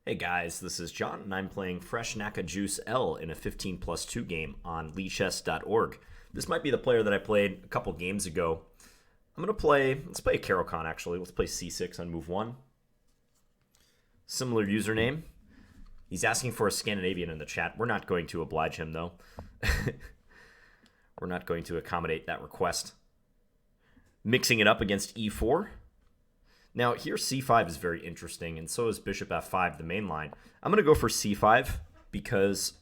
Hey guys, this is John, and I'm playing FreshNakaJuice-L in a 15+2 game on LeChess.org. This might be the player that I played a couple games ago. Let's play a Caro-Kann actually. Let's play c6 on move 1. Similar username. He's asking for a Scandinavian in the chat. We're not going to oblige him though. We're not going to accommodate that request. Mixing it up against e4. Now, here c5 is very interesting, and so is bishop f5, the main line. I'm going to go for c5 because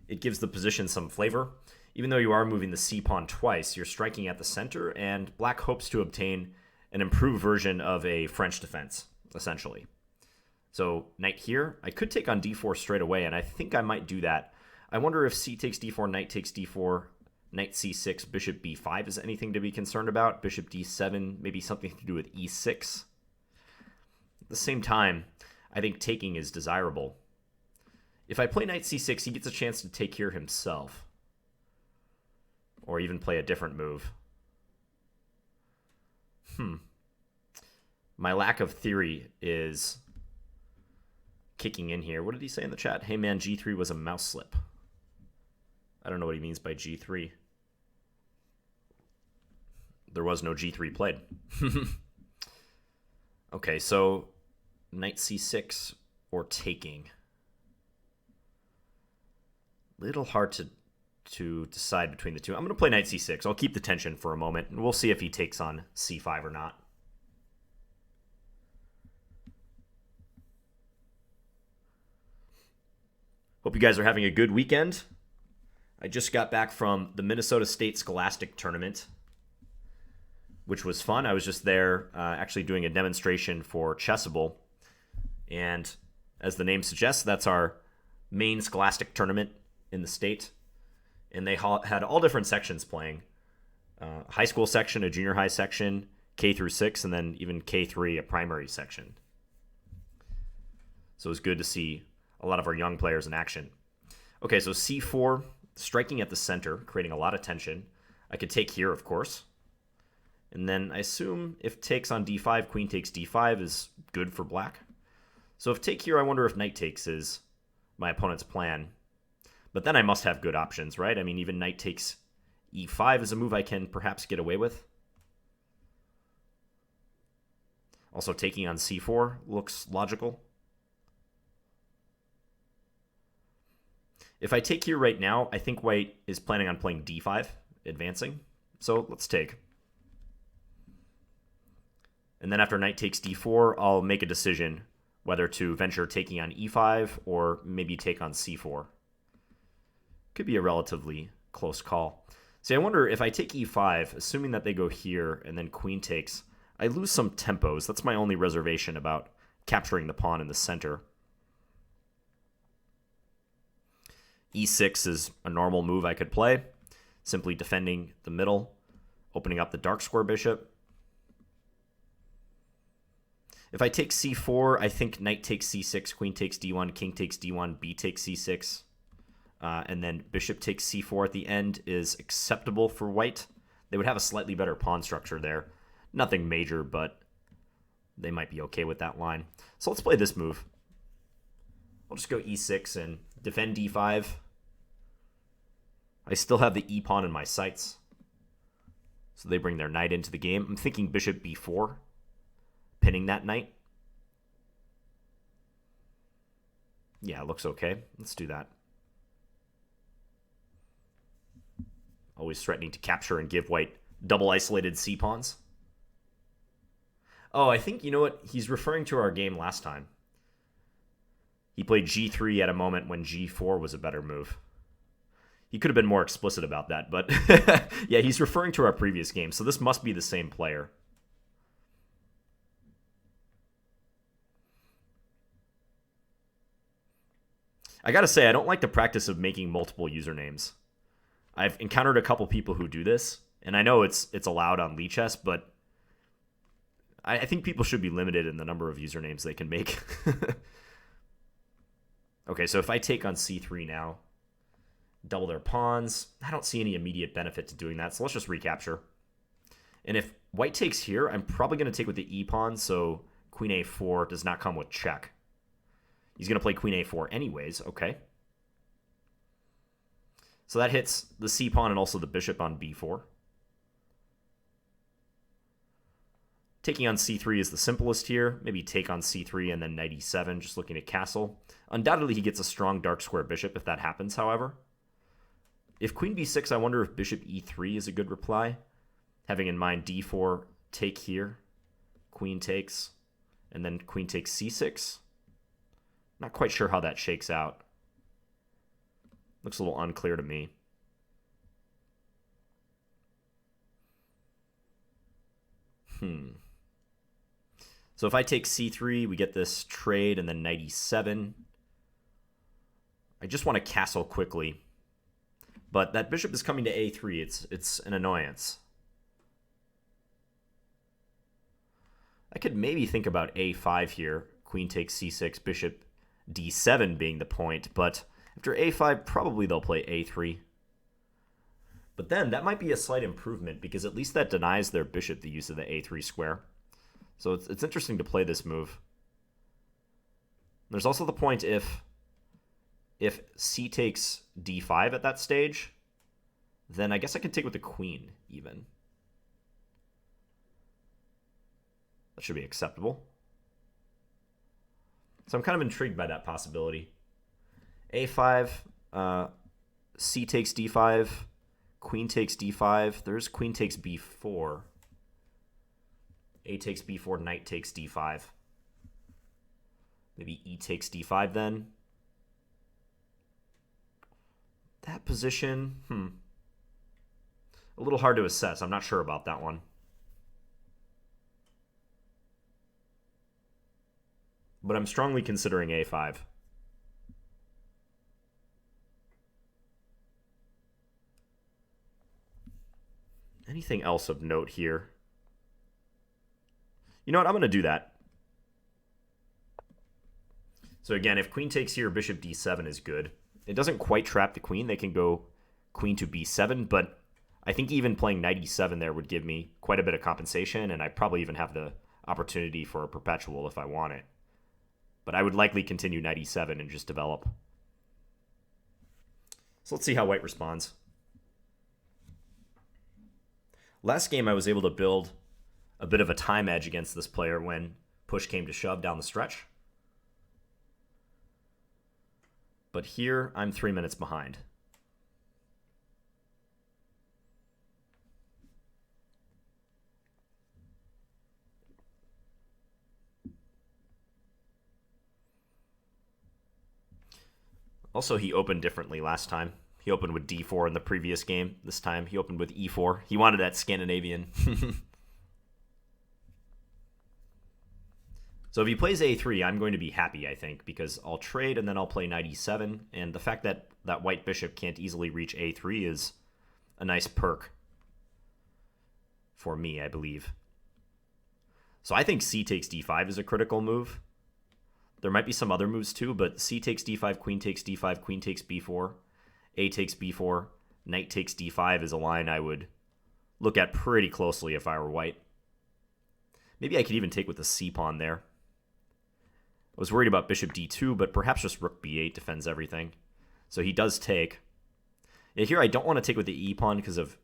it gives the position some flavor. Even though you are moving the c-pawn twice, you're striking at the center, and black hopes to obtain an improved version of a French defense, essentially. So, knight here. I could take on d4 straight away, and I think I might do that. I wonder if c takes d4, knight takes d4, knight c6, bishop b5 is anything to be concerned about. Bishop d7, maybe something to do with e6. At the same time, I think taking is desirable. If I play knight c6, he gets a chance to take here himself. Or even play a different move. My lack of theory is kicking in here. What did he say in the chat? Hey man, g3 was a mouse slip. I don't know what he means by g3. There was no g3 played. Okay, so knight c6 or taking. Little hard to decide between the two. I'm going to play knight c6. I'll keep the tension for a moment, and we'll see if he takes on c5 or not. Hope you guys are having a good weekend. I just got back from the Minnesota State Scholastic Tournament, which was fun. I was just there actually doing a demonstration for Chessable. And as the name suggests, that's our main Scholastic tournament in the state. And they had all different sections playing. High school section, a junior high section, K through 6, and then even K3, a primary section. So it was good to see a lot of our young players in action. Okay, so c4, striking at the center, creating a lot of tension. I could take here, of course. And then I assume if takes on d5, queen takes d5 is good for black. So if take here, I wonder if knight takes is my opponent's plan. But then I must have good options, right? I mean, even knight takes e5 is a move I can perhaps get away with. Also, taking on c4 looks logical. If I take here right now, I think white is planning on playing d5, advancing. So let's take. And then after knight takes d4, I'll make a decision whether to venture taking on e5 or maybe take on c4. Could be a relatively close call. See, I wonder if I take e5, assuming that they go here and then queen takes, I lose some tempos. That's my only reservation about capturing the pawn in the center. e6 is a normal move I could play, simply defending the middle, opening up the dark square bishop. If I take c4, I think knight takes c6, queen takes d1, king takes d1, b takes c6, and then bishop takes c4 at the end is acceptable for white. They would have a slightly better pawn structure there. Nothing major, but they might be okay with that line. So let's play this move. I'll just go e6 and defend d5. I still have the e-pawn in my sights, so they bring their knight into the game. I'm thinking bishop b4. Pinning that knight. Yeah, it looks okay. Let's do that. Always threatening to capture and give white double isolated c-pawns. Oh, I think, you know what? He's referring to our game last time. He played g3 at a moment when g4 was a better move. He could have been more explicit about that, but yeah, he's referring to our previous game, so this must be the same player. I gotta say, I don't like the practice of making multiple usernames. I've encountered a couple people who do this, and I know it's allowed on Lichess, but I think people should be limited in the number of usernames they can make. Okay, so if I take on c3 now, double their pawns, I don't see any immediate benefit to doing that, so let's just recapture. And if white takes here, I'm probably going to take with the e-pawn, so queen a4 does not come with check. He's going to play queen a4 anyways. Okay. So that hits the c-pawn and also the bishop on b4. Taking on c3 is the simplest here. Maybe take on c3 and then knight e7, just looking at castle. Undoubtedly, he gets a strong dark square bishop if that happens, however. If queen b6, I wonder if bishop e3 is a good reply. Having in mind d4, take here, queen takes, and then queen takes c6. Not quite sure how that shakes out. Looks a little unclear to me. So if I take c3, we get this trade and then knight e7. I just want to castle quickly. But that bishop is coming to a3. It's an annoyance. I could maybe think about a5 here. Queen takes c6, bishop d7 being the point. But after a5, probably they'll play a3. But then that might be a slight improvement because at least that denies their bishop the use of the a3 square. So it's interesting to play this move. There's also the point if c takes d5 at that stage, then I guess I can take with the queen even. That should be acceptable. So I'm kind of intrigued by that possibility. a5, c takes d5, queen takes d5. There's queen takes b4. A takes b4, knight takes d5. Maybe e takes d5 then. That position, a little hard to assess. I'm not sure about that one. But I'm strongly considering a5. Anything else of note here? You know what? I'm going to do that. So again, if queen takes here, bishop d7 is good. It doesn't quite trap the queen. They can go queen to b7, but I think even playing knight e7 there would give me quite a bit of compensation, and I probably even have the opportunity for a perpetual if I want it. But I would likely continue knight e7 and just develop. So let's see how white responds. Last game I was able to build a bit of a time edge against this player when push came to shove down the stretch. But here, I'm 3 minutes behind. Also, he opened differently last time. He opened with d4 in the previous game. This time, he opened with e4. He wanted that Scandinavian. So if he plays a3, I'm going to be happy, I think, because I'll trade and then I'll play knight e7. And the fact that that white bishop can't easily reach a3 is a nice perk for me, I believe. So I think c takes d5 is a critical move. There might be some other moves too, but c takes d5, queen takes d5, queen takes b4, a takes b4, knight takes d5 is a line I would look at pretty closely if I were white. Maybe I could even take with the c-pawn there. I was worried about bishop d2, but perhaps just rook b8 defends everything. So he does take. Yeah, here I don't want to take with the e-pawn because of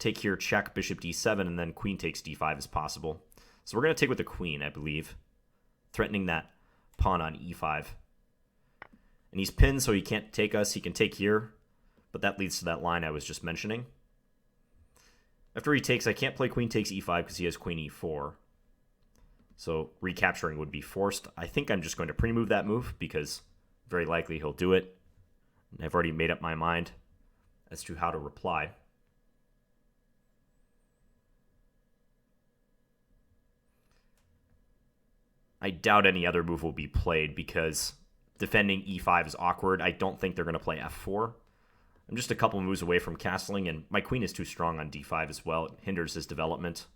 take here, check, bishop d7, and then queen takes d5 is possible. So we're going to take with the queen, I believe, threatening that pawn on e5. And he's pinned, so he can't take us. He can take here, but that leads to that line I was just mentioning. After he takes, I can't play queen takes e5 because he has queen e4. So recapturing would be forced. I think I'm just going to pre-move that move because very likely he'll do it. And I've already made up my mind as to how to reply. I doubt any other move will be played because defending e5 is awkward. I don't think they're going to play f4. I'm just a couple moves away from castling, and my queen is too strong on d5 as well. It hinders his development.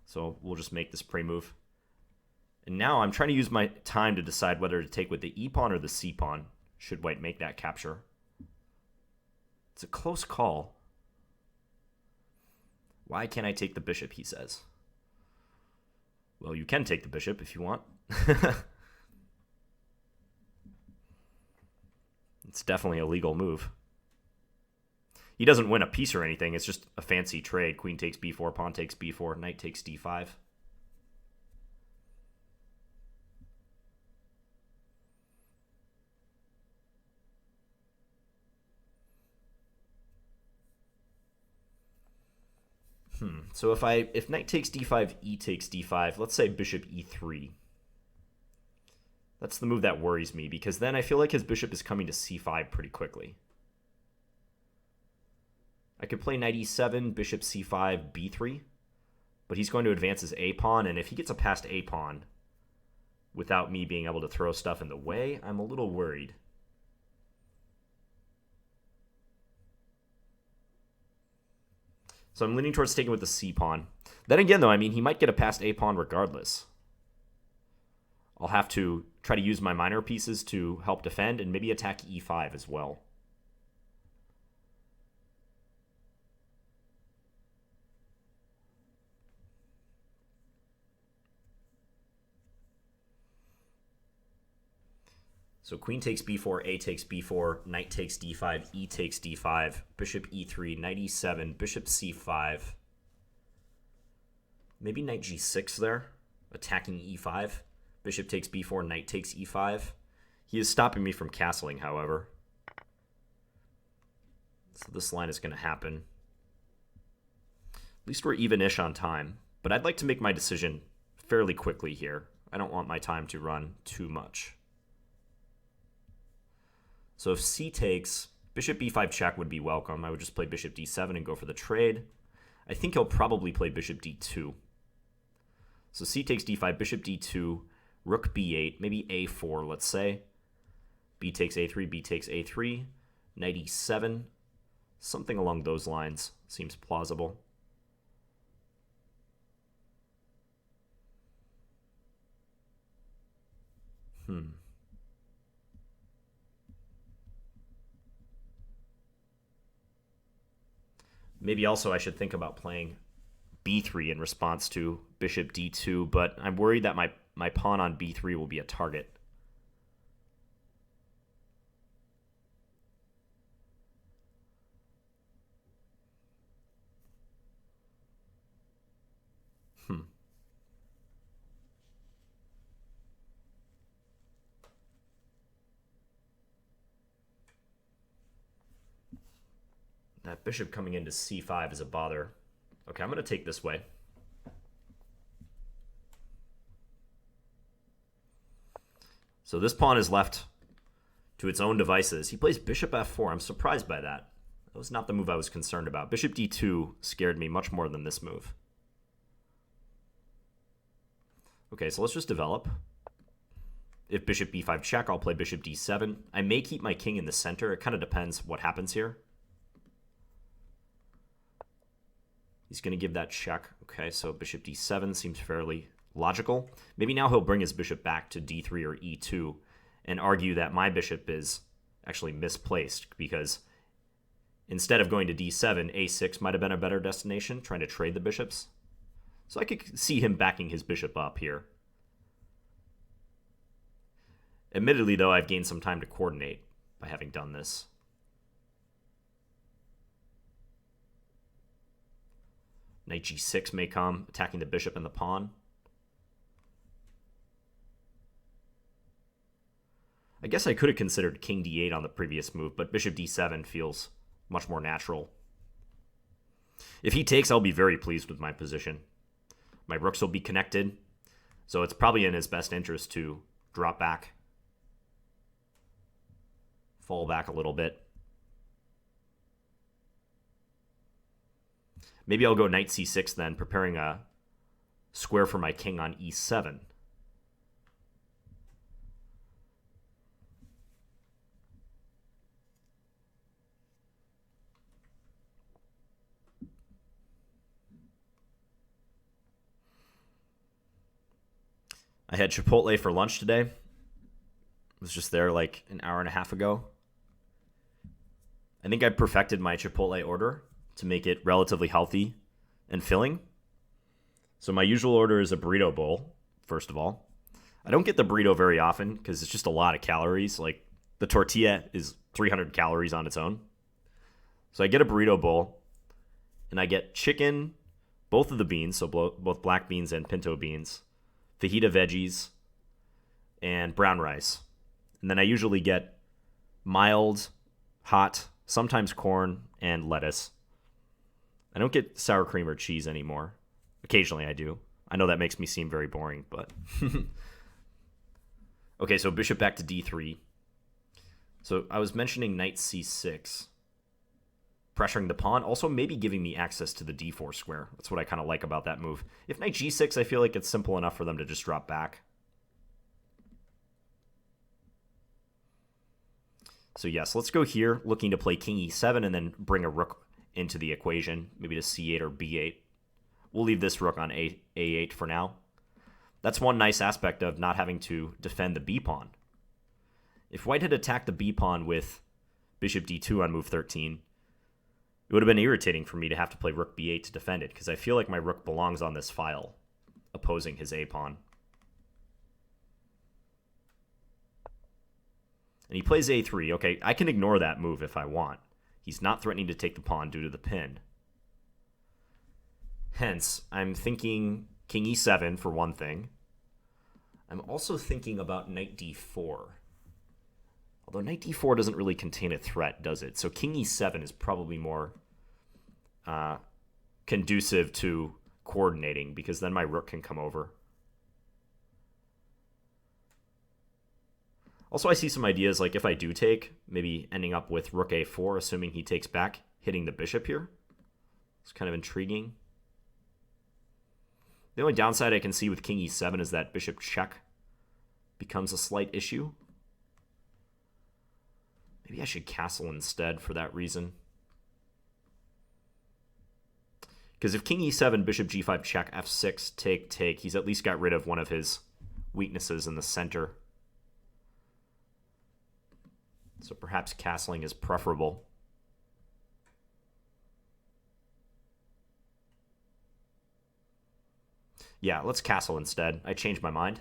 So we'll just make this pre-move. And now I'm trying to use my time to decide whether to take with the e-pawn or the c-pawn, should white make that capture. It's a close call. Why can't I take the bishop, he says. Well, you can take the bishop if you want. It's definitely a legal move. He doesn't win a piece or anything. It's just a fancy trade. Queen takes b4, pawn takes b4, knight takes d5. So if knight takes d5, e takes d5, let's say bishop e3. That's the move that worries me, because then I feel like his bishop is coming to c5 pretty quickly. I could play knight e7, bishop c5, b3, but he's going to advance his a pawn, and if he gets a passed a pawn without me being able to throw stuff in the way, I'm a little worried. So I'm leaning towards taking with the c pawn. Then again, though, I mean, he might get a passed a pawn regardless. I'll have to try to use my minor pieces to help defend and maybe attack e5 as well. So queen takes b4, a takes b4, knight takes d5, e takes d5, bishop e3, knight e7, bishop c5. Maybe knight g6 there, attacking e5. Bishop takes b4, knight takes e5. He is stopping me from castling, however. So this line is going to happen. At least we're even-ish on time. But I'd like to make my decision fairly quickly here. I don't want my time to run too much. So if c takes, bishop b5 check would be welcome. I would just play bishop d7 and go for the trade. I think he'll probably play bishop d2. So c takes d5, bishop d2, rook b8, maybe a4, let's say. B takes a3, b takes a3, knight e7. Something along those lines seems plausible. Maybe also I should think about playing b3 in response to bishop d2, but I'm worried that my pawn on b3 will be a target. That bishop coming into c5 is a bother. Okay, I'm going to take this way. So this pawn is left to its own devices. He plays bishop f4. I'm surprised by that. That was not the move I was concerned about. Bishop d2 scared me much more than this move. Okay, so let's just develop. If bishop b5 check, I'll play bishop d7. I may keep my king in the center. It kind of depends what happens here. He's going to give that check. Okay, so bishop d7 seems fairly logical. Maybe now he'll bring his bishop back to d3 or e2 and argue that my bishop is actually misplaced, because instead of going to d7, a6 might have been a better destination, trying to trade the bishops. So I could see him backing his bishop up here. Admittedly, though, I've gained some time to coordinate by having done this. Knight g6 may come, attacking the bishop and the pawn. I guess I could have considered king d8 on the previous move, but bishop d7 feels much more natural. If he takes, I'll be very pleased with my position. My rooks will be connected, so it's probably in his best interest to drop back, fall back a little bit. Maybe I'll go knight c6 then, preparing a square for my king on e7. I had Chipotle for lunch today. I was just there like an hour and a half ago. I think I perfected my Chipotle order to make it relatively healthy and filling. So my usual order is a burrito bowl, first of all. I don't get the burrito very often because it's just a lot of calories. Like, the tortilla is 300 calories on its own. So I get a burrito bowl, and I get chicken, both of the beans, so both black beans and pinto beans, fajita veggies, and brown rice. And then I usually get mild, hot, sometimes corn, and lettuce. I don't get sour cream or cheese anymore. Occasionally I do. I know that makes me seem very boring, but... Okay, so bishop back to d3. So I was mentioning knight c6. Pressuring the pawn, also maybe giving me access to the d4 square. That's what I kind of like about that move. If knight g6, I feel like it's simple enough for them to just drop back. So yes, let's go here, looking to play king e7 and then bring a rook into the equation, maybe to c8 or b8. We'll leave this rook on a8 for now. That's one nice aspect of not having to defend the b-pawn. If white had attacked the b-pawn with bishop d2 on move 13, it would have been irritating for me to have to play rook b8 to defend it, because I feel like my rook belongs on this file, opposing his a-pawn. And he plays a3. Okay, I can ignore that move if I want. He's not threatening to take the pawn due to the pin. Hence, I'm thinking king e7 for one thing. I'm also thinking about knight d4. Although knight d4 doesn't really contain a threat, does it? So king e7 is probably more conducive to coordinating, because then my rook can come over. Also, I see some ideas, like if I do take, maybe ending up with rook a4, assuming he takes back, hitting the bishop here. It's kind of intriguing. The only downside I can see with king e7 is that bishop check becomes a slight issue. Maybe I should castle instead for that reason. Because if king e7, bishop g5 check, f6, take, take, he's at least got rid of one of his weaknesses in the center. So perhaps castling is preferable. Yeah, let's castle instead. I changed my mind.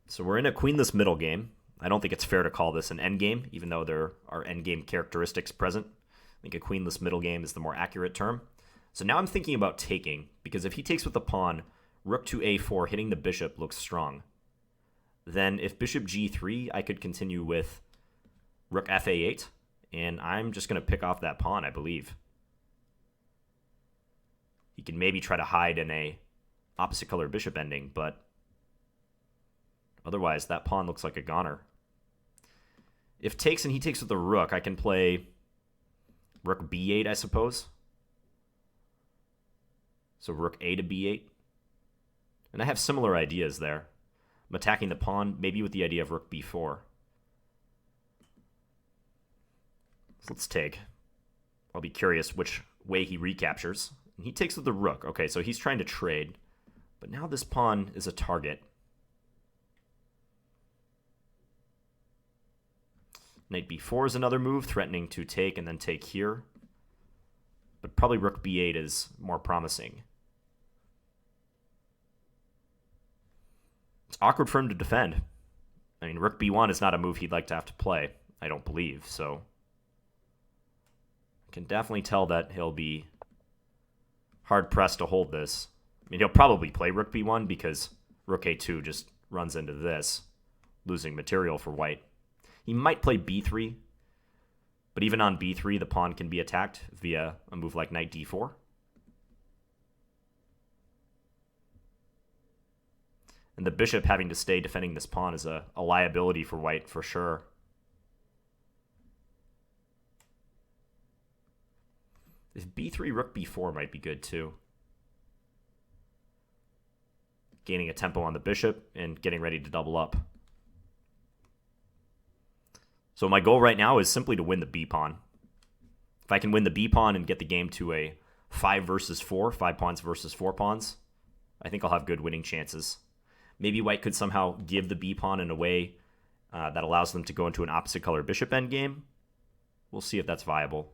So we're in a queenless middle game. I don't think it's fair to call this an endgame, even though there are endgame characteristics present. I think a queenless middle game is the more accurate term. So now I'm thinking about taking, because if he takes with the pawn, rook to a4, hitting the bishop looks strong. Then if bishop g3, I could continue with rook fa8, and I'm just going to pick off that pawn, I believe. He can maybe try to hide in a opposite color bishop ending, but otherwise that pawn looks like a goner. If takes and he takes with the rook, I can play rook b8, I suppose. So rook a to b8. And I have similar ideas there. I'm attacking the pawn, maybe with the idea of rook b4. So let's take. I'll be curious which way he recaptures. And he takes with the rook. Okay, so he's trying to trade. But now this pawn is a target. Knight b4 is another move, threatening to take and then take here. But probably rook b8 is more promising. It's awkward for him to defend. I mean, rook b1 is not a move he'd like to have to play, I don't believe, so I can definitely tell that he'll be hard-pressed to hold this. I mean, he'll probably play rook b1 because rook a2 just runs into this, losing material for white. He might play b3, but even on b3, the pawn can be attacked via a move like knight d4. And the bishop having to stay defending this pawn is a liability for white, for sure. If b3, rook b4 might be good, too. Gaining a tempo on the bishop and getting ready to double up. So my goal right now is simply to win the b-pawn. If I can win the b-pawn and get the game to a 5 versus 4, 5 pawns versus 4 pawns, I think I'll have good winning chances. Maybe white could somehow give the b-pawn in a way that allows them to go into an opposite color bishop endgame. We'll see if that's viable.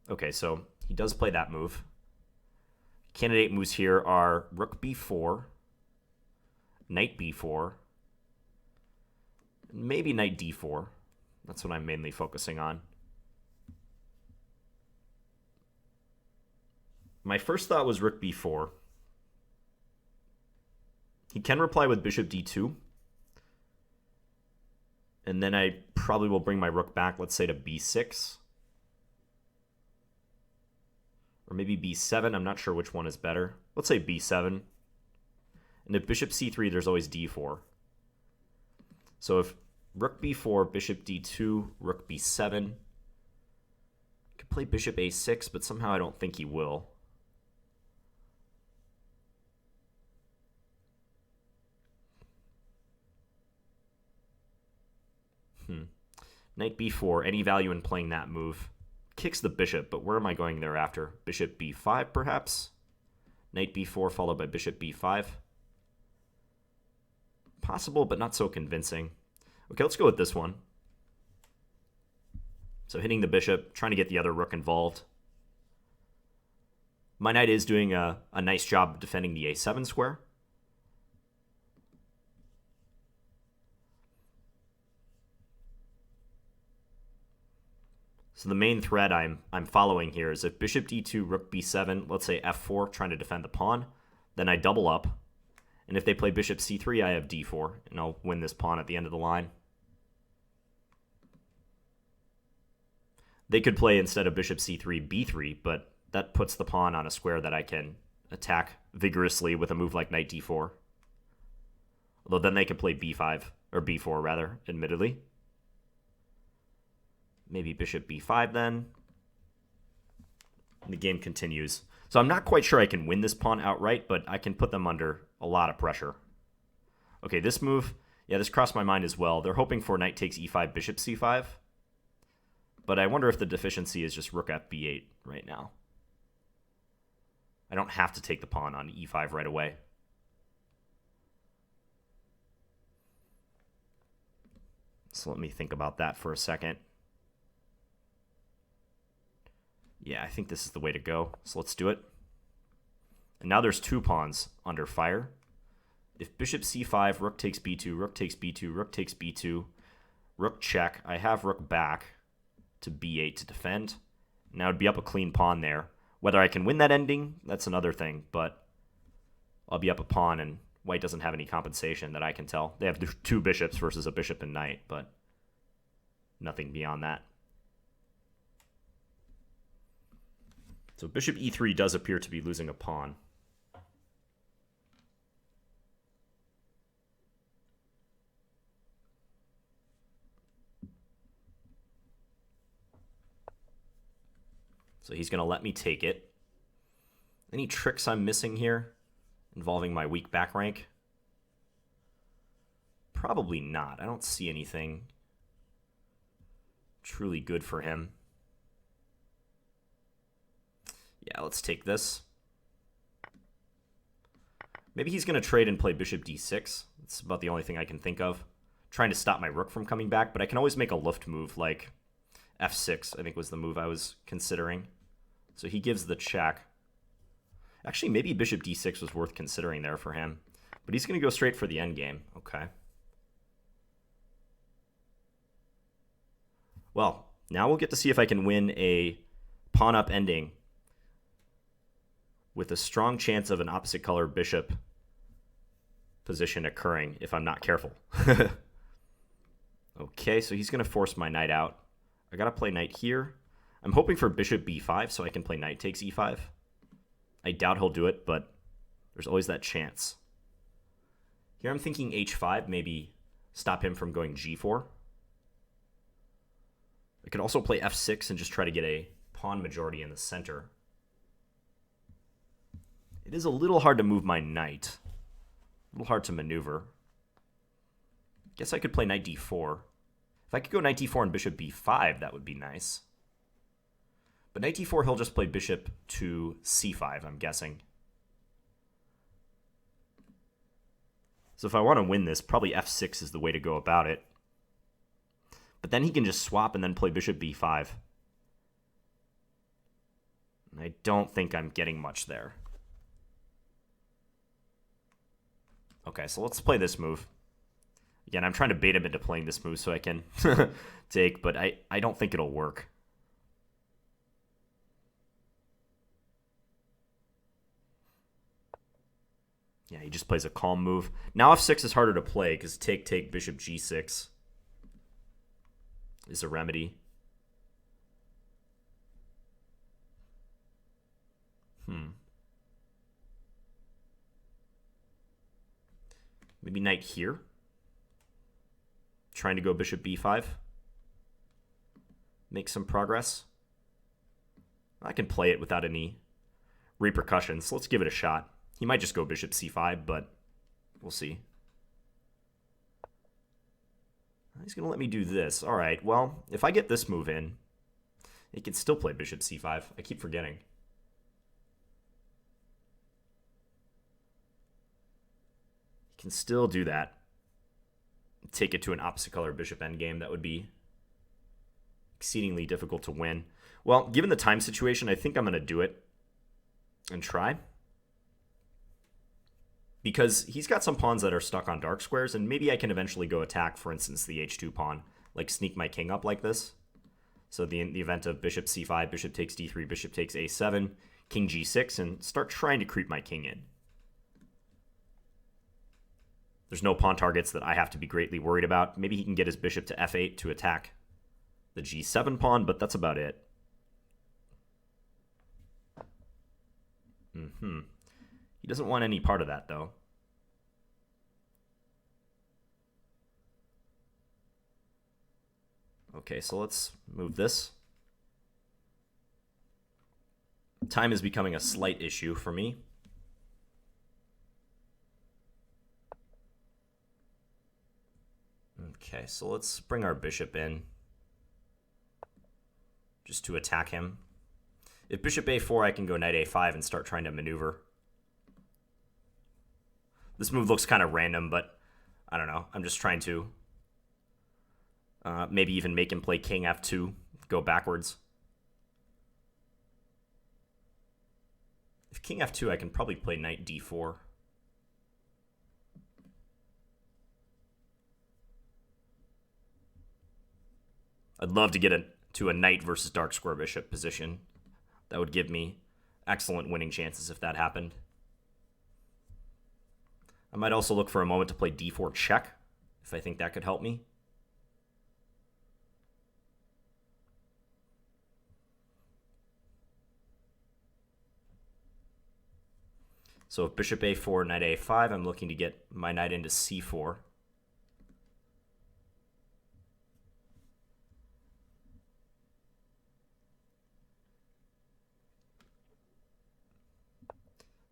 Okay, so he does play that move. Candidate moves here are rook b4, knight b4, maybe knight d4. That's what I'm mainly focusing on. My first thought was rook b4. He can reply with bishop d2. And then I probably will bring my rook back, let's say to b6. Or maybe b7. I'm not sure which one is better. Let's say b7. And if bishop c3, there's always d4. So if rook b4, bishop d2, rook b7. Could play bishop a6, but somehow I don't think he will. Knight b4, any value in playing that move. Kicks the bishop, but where am I going thereafter? Bishop b5, perhaps? Knight b4 followed by bishop b5. Possible, but not so convincing. Okay, let's go with this one. So hitting the bishop, trying to get the other rook involved. My knight is doing a nice job defending the a7 square. So the main thread I'm following here is if bishop d2, rook b7, let's say f4, trying to defend the pawn, then I double up. And if they play bishop c3, I have d4, and I'll win this pawn at the end of the line. They could play, instead of bishop c3, b3, but that puts the pawn on a square that I can attack vigorously with a move like knight d4. Although then they could play b5, or b4 rather, admittedly. Maybe bishop b5 then. And the game continues. So I'm not quite sure I can win this pawn outright, but I can put them under a lot of pressure. Okay, this move, yeah, this crossed my mind as well. They're hoping for knight takes e5, bishop c5. But I wonder if the deficiency is just rook fb8 right now. I don't have to take the pawn on e5 right away. So let me think about that for a second. Yeah, I think this is the way to go. So let's do it. And now there's two pawns under fire. If bishop c5, rook takes b2, rook takes b2, rook takes b2, rook check. I have rook back to b8 to defend. Now it'd be up a clean pawn there. Whether I can win that ending, that's another thing, but I'll be up a pawn and white doesn't have any compensation that I can tell. They have two bishops versus a bishop and knight, but nothing beyond that. So bishop e3 does appear to be losing a pawn. So he's going to let me take it. Any tricks I'm missing here involving my weak back rank? Probably not. I don't see anything truly good for him. Yeah, let's take this. Maybe he's going to trade and play bishop d6. That's about the only thing I can think of. Trying to stop my rook from coming back, but I can always make a luft move like f6, I think was the move I was considering. So he gives the check. Actually, maybe bishop d6 was worth considering there for him. But he's going to go straight for the endgame. Okay. Well, now we'll get to see if I can win a pawn-up ending with a strong chance of an opposite color bishop position occurring if I'm not careful. Okay, so he's going to force my knight out. I got to play knight here. I'm hoping for bishop b5 so I can play knight takes e5. I doubt he'll do it, but there's always that chance. Here I'm thinking h5, maybe stop him from going g4. I could also play f6 and just try to get a pawn majority in the center. It is a little hard to move my knight. A little hard to maneuver. Guess I could play knight d4. If I could go knight d4 and bishop b5, that would be nice. But knight d4, he'll just play bishop to c5, I'm guessing. So if I want to win this, probably f6 is the way to go about it. But then he can just swap and then play bishop b5. And I don't think I'm getting much there. Okay, so let's play this move. Again, I'm trying to bait him into playing this move so I can take, but I don't think it'll work. Yeah, he just plays a calm move. Now f6 is harder to play because take, bishop g6 is a remedy. Maybe knight here. Trying to go bishop b5. Make some progress. I can play it without any repercussions. Let's give it a shot. He might just go bishop c5, but we'll see. He's going to let me do this. All right, well, if I get this move in, he can still play bishop c5. I keep forgetting. He can still do that. Take it to an opposite color bishop endgame. That would be exceedingly difficult to win. Well, given the time situation, I think I'm going to do it and try. Because he's got some pawns that are stuck on dark squares, and maybe I can eventually go attack, for instance, the h2 pawn, like sneak my king up like this. So in the event of bishop c5, bishop takes d3, bishop takes a7, king g6, and start trying to creep my king in. There's no pawn targets that I have to be greatly worried about. Maybe he can get his bishop to f8 to attack the g7 pawn, but that's about it. He doesn't want any part of that, though. Okay, so let's move this. Time is becoming a slight issue for me. Okay, so let's bring our bishop in just to attack him. If bishop a4, I can go knight a5 and start trying to maneuver. This move looks kind of random, but I don't know. I'm just trying to maybe even make him play king f2, go backwards. If king f2, I can probably play knight d4. I'd love to get to a knight versus dark square bishop position. That would give me excellent winning chances if that happened. I might also look for a moment to play d4 check, if I think that could help me. So if bishop a4, knight a5, I'm looking to get my knight into c4.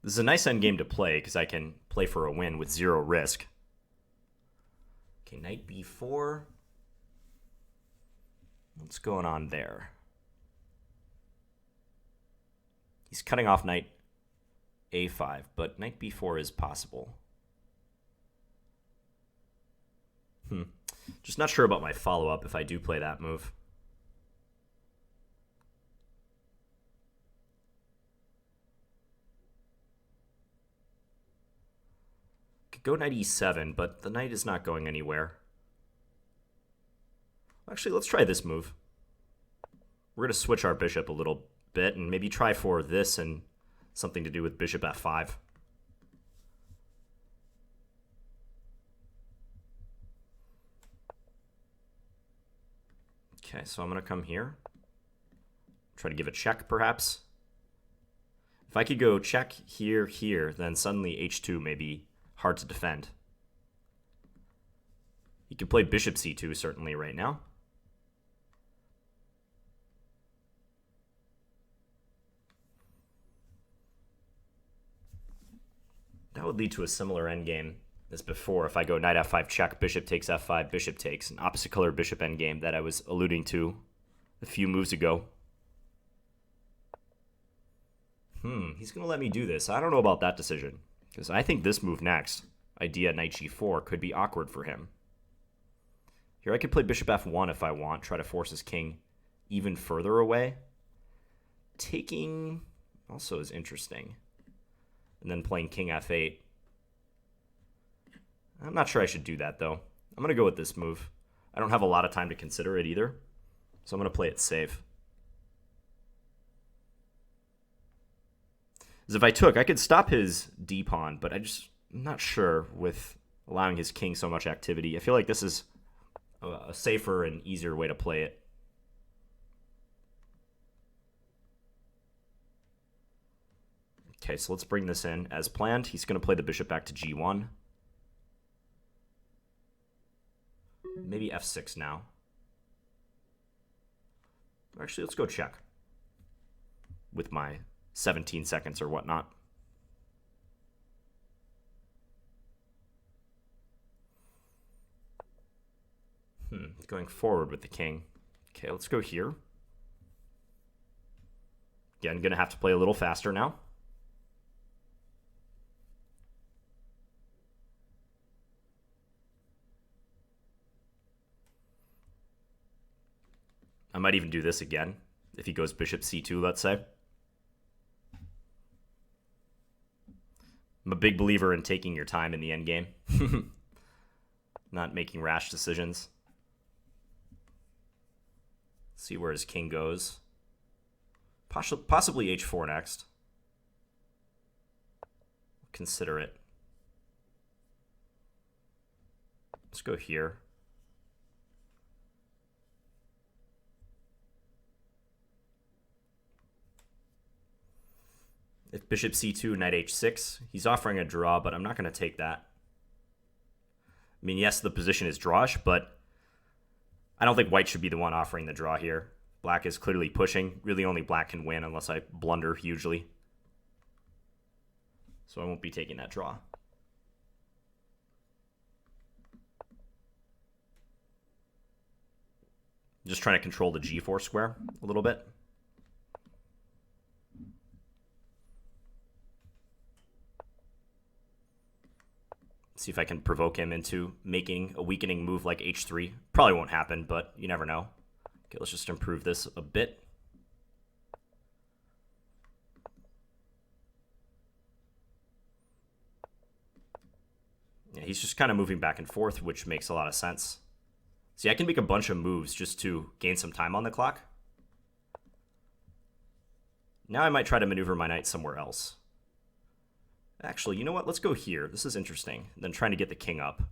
This is a nice endgame to play because I can play for a win with zero risk. Okay, knight b4. What's going on there? He's cutting off knight a5, but knight b4 is possible. Just not sure about my follow-up if I do play that move. Could go knight e7, but the knight is not going anywhere. Actually, let's try this move. We're going to switch our bishop a little bit and maybe try for this and something to do with bishop f5. Okay, so I'm going to come here. Try to give a check, perhaps. If I could go check here, here, then suddenly h2 may be hard to defend. He could play bishop c2 certainly right now. That would lead to a similar endgame as before. If I go knight f5 check, bishop takes f5, bishop takes, an opposite color bishop endgame that I was alluding to a few moves ago. He's going to let me do this. I don't know about that decision, because I think this move next, idea knight g4, could be awkward for him. Here I could play bishop f1 if I want, try to force his king even further away. Taking also is interesting. And then playing king f8. I'm not sure I should do that, though. I'm going to go with this move. I don't have a lot of time to consider it either, so I'm going to play it safe. Because if I took, I could stop his d-pawn, but I'm not sure with allowing his king so much activity. I feel like this is a safer and easier way to play it. Okay, so let's bring this in as planned. He's going to play the bishop back to g1. Maybe f6 now. Actually, let's go check with my 17 seconds or whatnot. Going forward with the king. Okay, let's go here. Again, going to have to play a little faster now. I might even do this again if he goes bishop c2, let's say. I'm a big believer in taking your time in the endgame. Not making rash decisions. See where his king goes. Possibly h4 next. Consider it. Let's go here. If bishop c2, knight h6, he's offering a draw, but I'm not going to take that. I mean, yes, the position is drawish, but I don't think white should be the one offering the draw here. Black is clearly pushing. Really only black can win unless I blunder hugely. So I won't be taking that draw. Just trying to control the g4 square a little bit. See if I can provoke him into making a weakening move like h3. Probably won't happen, but you never know. Okay, let's just improve this a bit. Yeah, he's just kind of moving back and forth, which makes a lot of sense. See, I can make a bunch of moves just to gain some time on the clock. Now I might try to maneuver my knight somewhere else. Actually, you know what? Let's go here. This is interesting. Then trying to get the king up.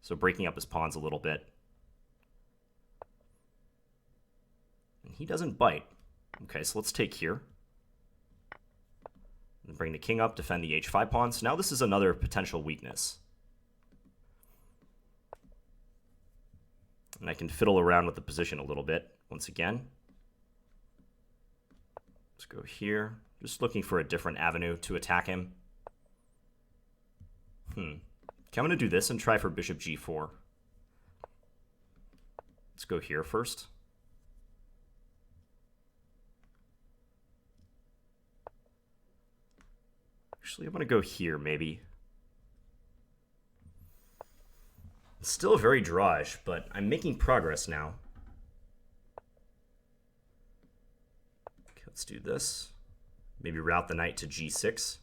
So breaking up his pawns a little bit. And he doesn't bite. Okay, so let's take here. And bring the king up, defend the h5 pawns. Now this is another potential weakness. And I can fiddle around with the position a little bit once again. Let's go here. Just looking for a different avenue to attack him. Okay, I'm going to do this and try for bishop g4. Let's go here first. Actually, I'm going to go here, maybe. It's still very drawish, but I'm making progress now. Okay, let's do this. Maybe route the knight to g6.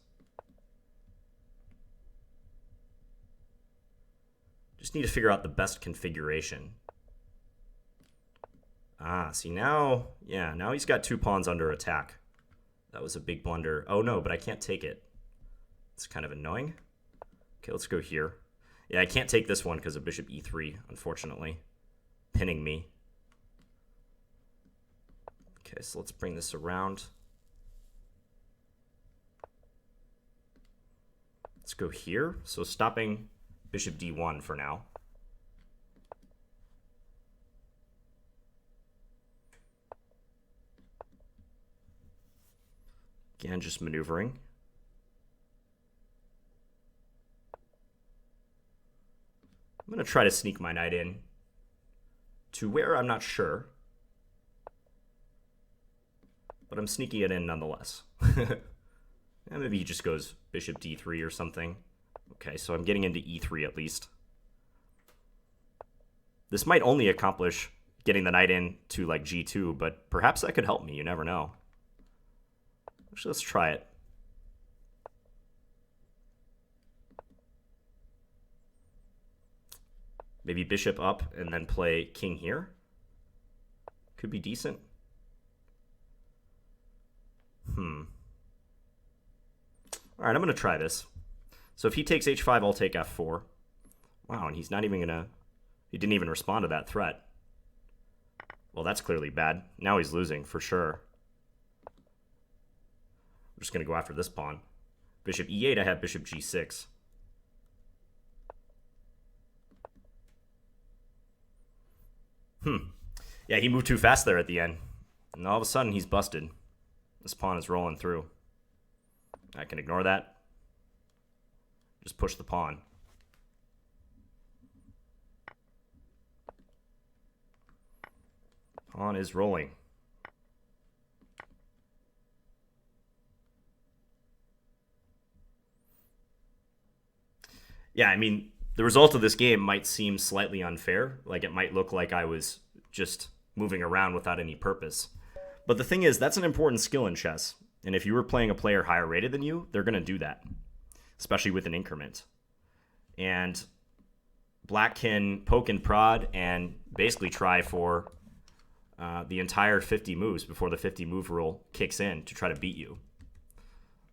Just need to figure out the best configuration. See now, yeah, now he's got two pawns under attack. That was a big blunder. Oh no, but I can't take it. It's kind of annoying. Okay, let's go here. Yeah, I can't take this one because of bishop e3, unfortunately. Pinning me. Okay, so let's bring this around. Let's go here. So stopping bishop d1 for now. Again, just maneuvering. I'm going to try to sneak my knight in to where I'm not sure. But I'm sneaking it in nonetheless. And maybe he just goes bishop d3 or something. Okay, so I'm getting into e3 at least. This might only accomplish getting the knight in to like g2, but perhaps that could help me. You never know. Actually, let's try it. I'm Maybe bishop up and then play king here. Could be decent. All right, I'm going to try this. So if he takes h5, I'll take f4. Wow, and he's not even going to... He didn't even respond to that threat. Well, that's clearly bad. Now he's losing, for sure. I'm just going to go after this pawn. Bishop e8, I have bishop g6. Yeah, he moved too fast there at the end. And all of a sudden, he's busted. This pawn is rolling through. I can ignore that. Just push the pawn. Pawn is rolling. Yeah, I mean, the result of this game might seem slightly unfair. Like, it might look like I was just moving around without any purpose. But the thing is, that's an important skill in chess. And if you were playing a player higher rated than you, they're going to do that, especially with an increment. And Black can poke and prod and basically try for the entire 50 moves before the 50 move rule kicks in to try to beat you.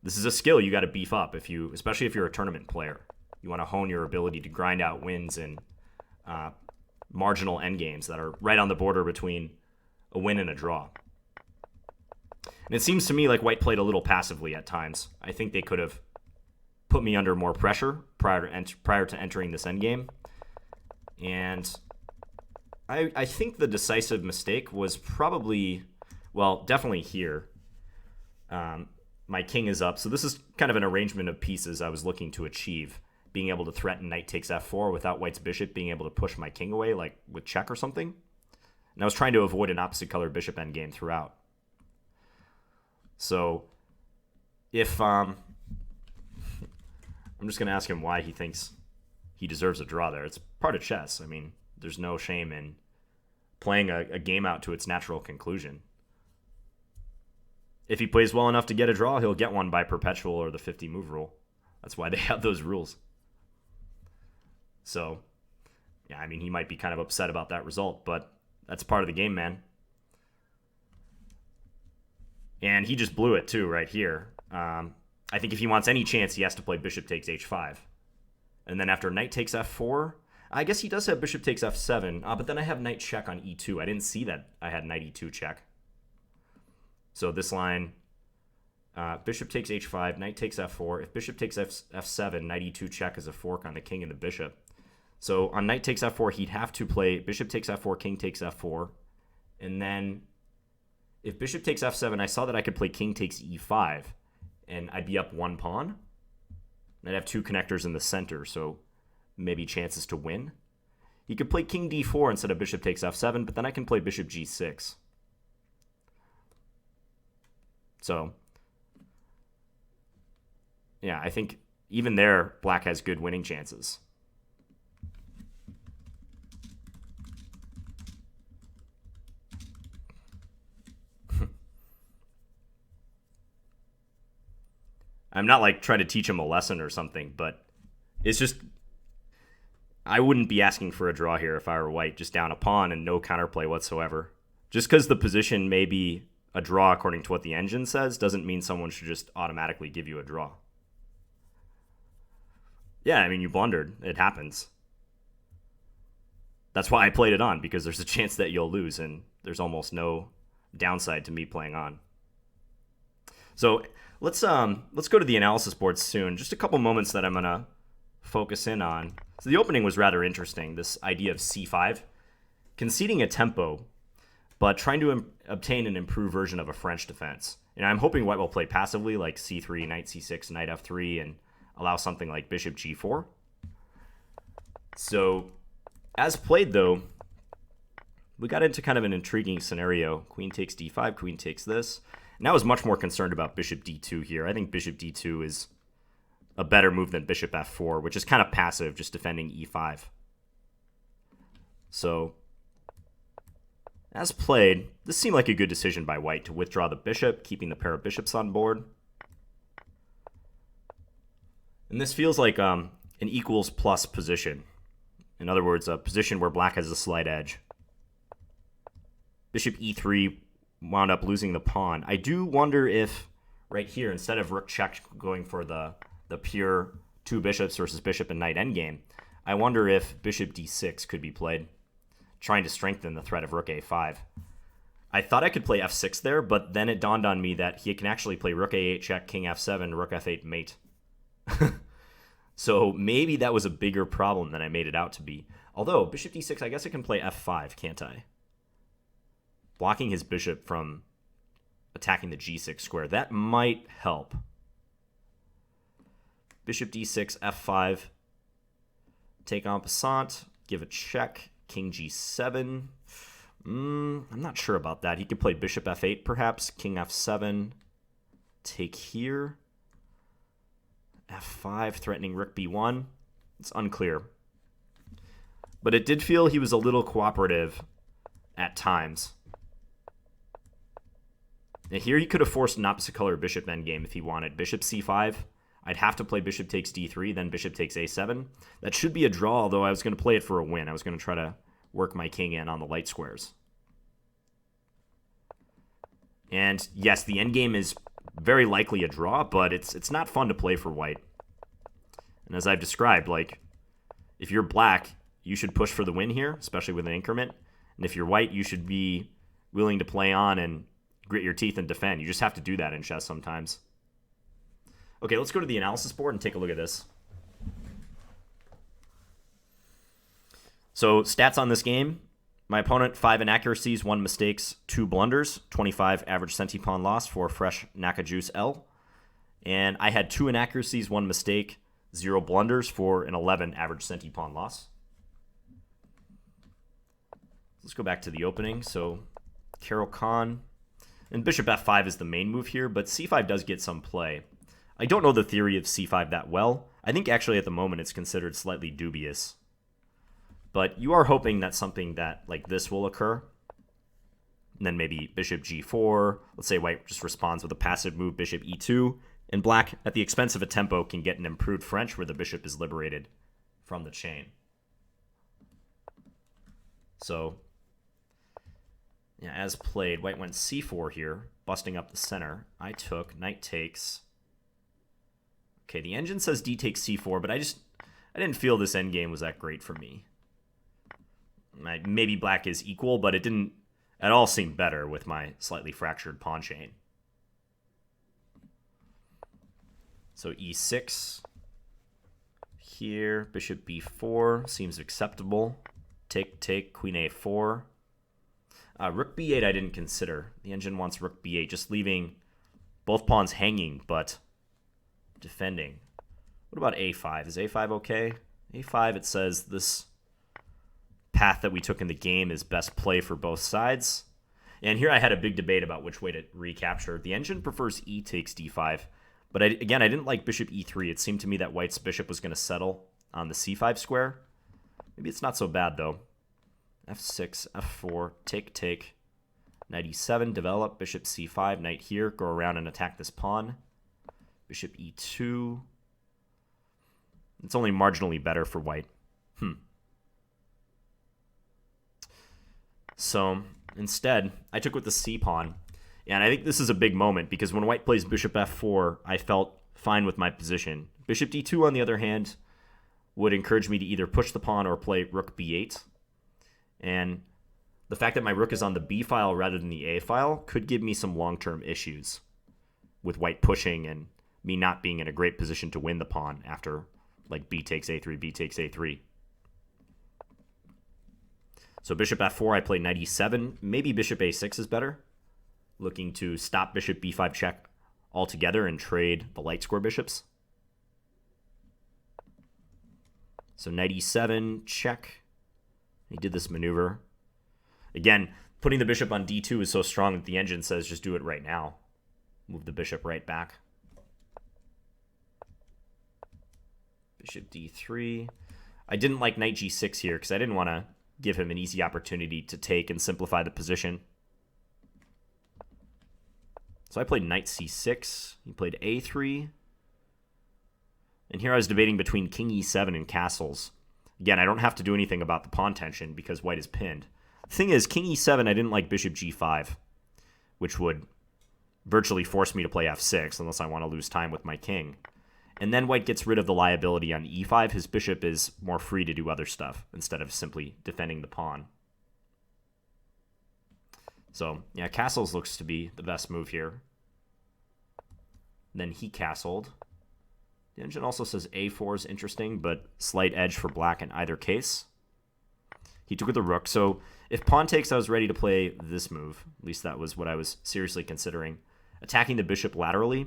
This is a skill you got to beef up, especially if you're a tournament player. You want to hone your ability to grind out wins in marginal endgames that are right on the border between a win and a draw. And it seems to me like White played a little passively at times. I think they could have put me under more pressure prior to entering this endgame. And I think the decisive mistake was probably, well, definitely here. My king is up. So this is kind of an arrangement of pieces I was looking to achieve. Being able to threaten knight takes f4 without White's bishop being able to push my king away, like with check or something. And I was trying to avoid an opposite color bishop endgame throughout. So if I'm just going to ask him why he thinks he deserves a draw there. It's part of chess. I mean, there's no shame in playing a game out to its natural conclusion. If he plays well enough to get a draw, he'll get one by perpetual or the 50 move rule. That's why they have those rules. So, yeah, I mean, he might be kind of upset about that result, but that's part of the game, man. And he just blew it too right here. I think if he wants any chance, he has to play bishop takes h5. And then after knight takes f4, I guess he does have bishop takes f7, but then I have knight check on e2. I didn't see that I had knight e2 check. So this line, bishop takes h5, knight takes f4. If bishop takes f7, knight e2 check is a fork on the king and the bishop. So on knight takes f4, he'd have to play bishop takes f4, king takes f4. And then if bishop takes f7, I saw that I could play king takes e5. And I'd be up one pawn. And I'd have two connectors in the center, so maybe chances to win. He could play king d4 instead of bishop takes f7, but then I can play bishop g6. So, yeah, I think even there, Black has good winning chances. I'm not like trying to teach him a lesson or something, but it's just, I wouldn't be asking for a draw here if I were White, just down a pawn and no counterplay whatsoever. Just because the position may be a draw according to what the engine says doesn't mean someone should just automatically give you a draw. Yeah, I mean, you blundered. It happens. That's why I played it on, because there's a chance that you'll lose, and there's almost no downside to me playing on. So let's go to the analysis board soon. Just a couple moments that I'm gonna focus in on. So the opening was rather interesting. This idea of c5, conceding a tempo, but trying to obtain an improved version of a French defense. And I'm hoping White will play passively, like c3, knight c6, knight f3, and allow something like bishop g4. So as played, though, we got into kind of an intriguing scenario. Queen takes d5, queen takes this. And I was much more concerned about bishop d2 here. I think bishop d2 is a better move than bishop f4, which is kind of passive, just defending e5. So, as played, this seemed like a good decision by White to withdraw the bishop, keeping the pair of bishops on board. And this feels like an equals plus position. In other words, a position where black has a slight edge. Bishop e3 wound up losing the pawn. I do wonder if right here, instead of rook check going for the pure two bishops versus bishop and knight endgame, I wonder if bishop d6 could be played, trying to strengthen the threat of rook a5. I thought I could play f6 there, but then it dawned on me that he can actually play rook a8 check, king f7, rook f8 mate. So maybe that was a bigger problem than I made it out to be. Although, bishop d6, I guess I can play f5, can't I? Blocking his bishop from attacking the g6 square. That might help. Bishop d6, f5. Take en passant. Give a check. King g7. I'm not sure about that. He could play bishop f8, perhaps. King f7. Take here. f5, threatening rook b1. It's unclear. But it did feel he was a little cooperative at times. Now here he could have forced an opposite color bishop endgame if he wanted. Bishop c5. I'd have to play bishop takes d3, then bishop takes a7. That should be a draw, although I was going to play it for a win. I was going to try to work my king in on the light squares. And yes, the endgame is very likely a draw, but it's not fun to play for white. And as I've described, like, if you're black, you should push for the win here, especially with an increment. And if you're white, you should be willing to play on and grit your teeth and defend. You just have to do that in chess sometimes. Okay, let's go to the analysis board and take a look at this. So, stats on this game. My opponent, 5 inaccuracies, 1 mistakes, 2 blunders, 25 average centipawn loss for FreshNakaJuice-L. And I had 2 inaccuracies, 1 mistake, 0 blunders for an 11 average centipawn loss. Let's go back to the opening. So, Caro-Kann. And bishop f5 is the main move here, but c5 does get some play. I don't know the theory of c5 that well. I think actually at the moment it's considered slightly dubious. But you are hoping that something that like this will occur. And then maybe bishop g4. Let's say white just responds with a passive move, bishop e2. And black, at the expense of a tempo, can get an improved French where the bishop is liberated from the chain. So, yeah, as played, white went c4 here, busting up the center. I took, knight takes. Okay, the engine says d takes c4, but I didn't feel this endgame was that great for me. Maybe black is equal, but it didn't at all seem better with my slightly fractured pawn chain. So e6. Here, bishop b4 seems acceptable. Take, queen a4. Rook b8 I didn't consider. The engine wants rook b8, just leaving both pawns hanging, but defending. What about a5? Is a5 okay? a5, it says this path that we took in the game is best play for both sides. And here I had a big debate about which way to recapture. The engine prefers e takes d5. But again, I didn't like bishop e3. It seemed to me that white's bishop was going to settle on the c5 square. Maybe it's not so bad, though. f6, f4, take. Knight e7, develop. Bishop c5, knight here. Go around and attack this pawn. Bishop e2. It's only marginally better for white. So instead, I took with the c pawn. And I think this is a big moment because when white plays bishop f4, I felt fine with my position. Bishop d2, on the other hand, would encourage me to either push the pawn or play rook b8. And the fact that my rook is on the b file rather than the a file could give me some long-term issues with white pushing and me not being in a great position to win the pawn after like b takes a3, b takes a3. So bishop f4, I play knight e7. Maybe bishop a6 is better. Looking to stop bishop b5 check altogether and trade the light square bishops. So knight e7, check. He did this maneuver. Again, putting the bishop on d2 is so strong that the engine says just do it right now. Move the bishop right back. Bishop d3. I didn't like knight g6 here because I didn't want to give him an easy opportunity to take and simplify the position. So I played knight c6. He played a3. And here I was debating between king e7 and castles. Again, I don't have to do anything about the pawn tension because white is pinned. The thing is, king e7, I didn't like bishop g5, which would virtually force me to play f6 unless I want to lose time with my king. And then white gets rid of the liability on e5. His bishop is more free to do other stuff instead of simply defending the pawn. So, yeah, castles looks to be the best move here. Then he castled. The engine also says a4 is interesting, but slight edge for black in either case. He took with the rook. So if pawn takes, I was ready to play this move. At least that was what I was seriously considering. Attacking the bishop laterally.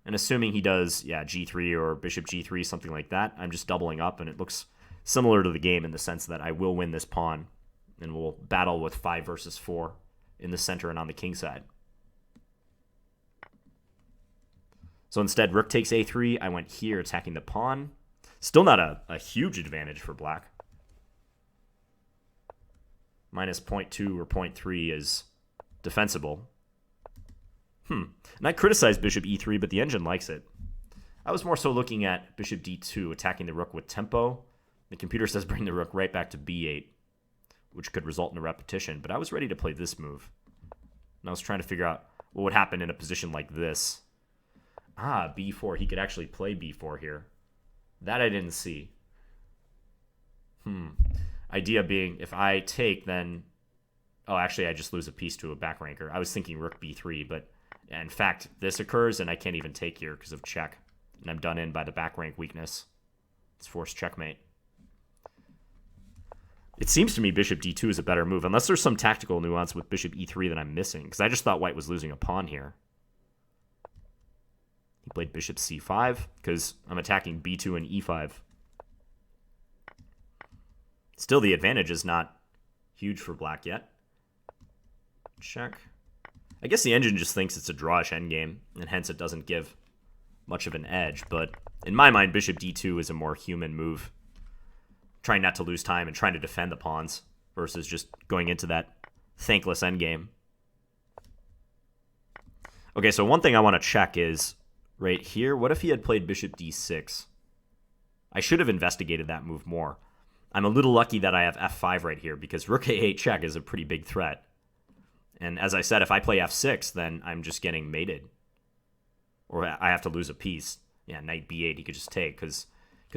And assuming he does, yeah, g3 or bishop g3, something like that, I'm just doubling up, and it looks similar to the game in the sense that I will win this pawn, and we'll battle with 5 versus 4 in the center and on the king side. So instead, rook takes a3. I went here attacking the pawn. Still not a huge advantage for black. Minus 0.2 or 0.3 is defensible. And I criticized bishop e3, but the engine likes it. I was more so looking at bishop d2, attacking the rook with tempo. The computer says bring the rook right back to b8, which could result in a repetition. But I was ready to play this move. And I was trying to figure out what would happen in a position like this. B4. He could actually play b4 here. That I didn't see. Idea being, if I take, then... Oh, actually, I just lose a piece to a back ranker. I was thinking rook b3, but in fact, this occurs, and I can't even take here because of check. And I'm done in by the back rank weakness. It's forced checkmate. It seems to me bishop d2 is a better move, unless there's some tactical nuance with bishop e3 that I'm missing, because I just thought white was losing a pawn here. He played bishop c5 because I'm attacking b2 and e5. Still, the advantage is not huge for black yet. Check. I guess the engine just thinks it's a drawish endgame, and hence it doesn't give much of an edge. But in my mind, bishop d2 is a more human move. Trying not to lose time and trying to defend the pawns versus just going into that thankless endgame. Okay, so one thing I want to check is right here. What if he had played bishop d6? I should have investigated that move more. I'm a little lucky that I have f5 right here because rook a8 check is a pretty big threat. And as I said, if I play f6, then I'm just getting mated. Or I have to lose a piece. Yeah, knight b8 he could just take because